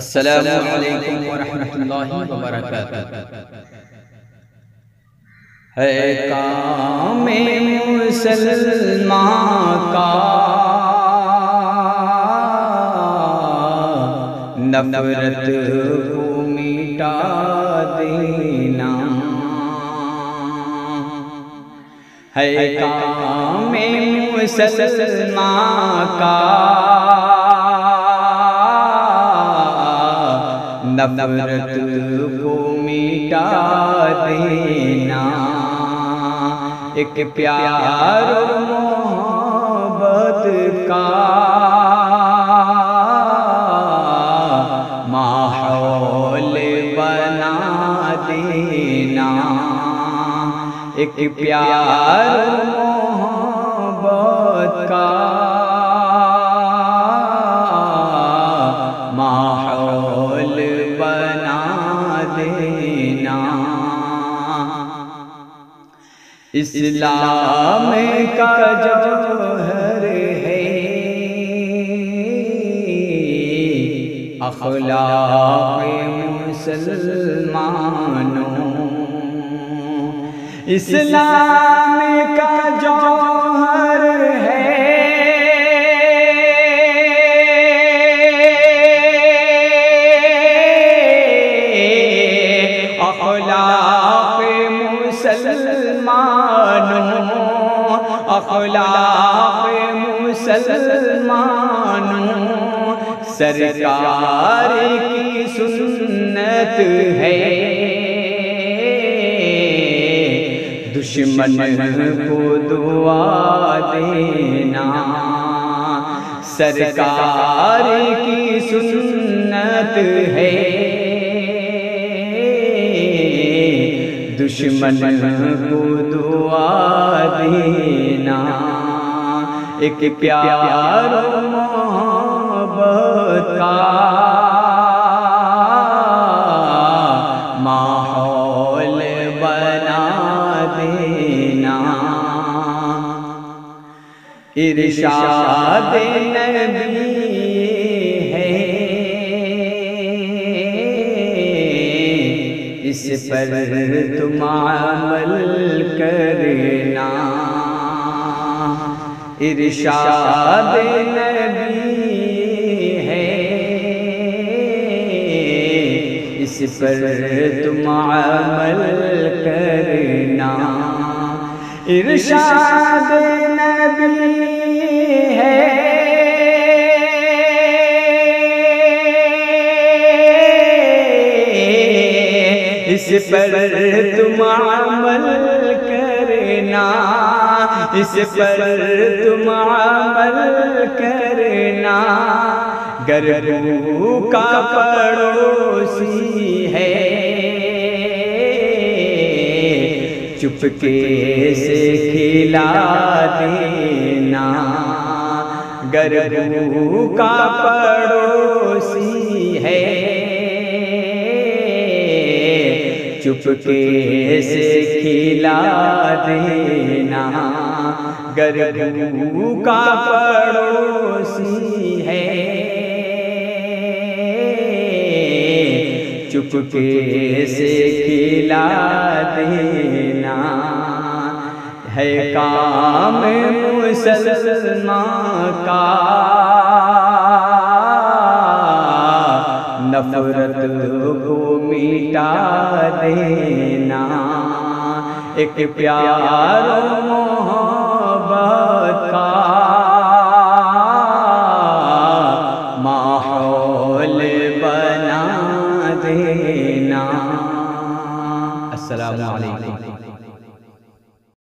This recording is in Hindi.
अस्सलामु अलैकुम वरहमतुल्लाहि वबरकातुहू। है काम मुसलमान का नफरत को मिटा देना, है काम मुसलमान का नफरत को मिटा देना। एक प्यार मोहब्बत का माहौल बना देना। एक प्यार मोहब्बत का माहौल बना देना। इस्लाम का जौहर है अखलाक़ मुसलमानों। इस्लाम का जौहर है अखलाक़ मुसलमानों। अखलाक़ मुसलमानों सरकार की सुन्नत है। दुश्मन को दुआ देना सरकार की सुन्नत है। दुश्मन को दुआ देना। एक प्यार मोहब्बत का माहौल बना देना। इरशाद नबी है इस पर तुम अमल करना। इरशाद नबी है इस पर तुम अमल करना। इरशाद नबी है इस पर तुम अमल करना। इस पर तुम अमल करना। गर भूखा पड़ोसी है चुपके से खिला देना। गर भूखा पड़ोसी है चुपके से खिला देना। गर भूखा पड़ोसी है चुपके से खिला देना। है काम मुसलमान का नफरत को मिटा देना। एक प्यार मोहब्बत का माहौल बना देना। अस्सलामु अलैकुम।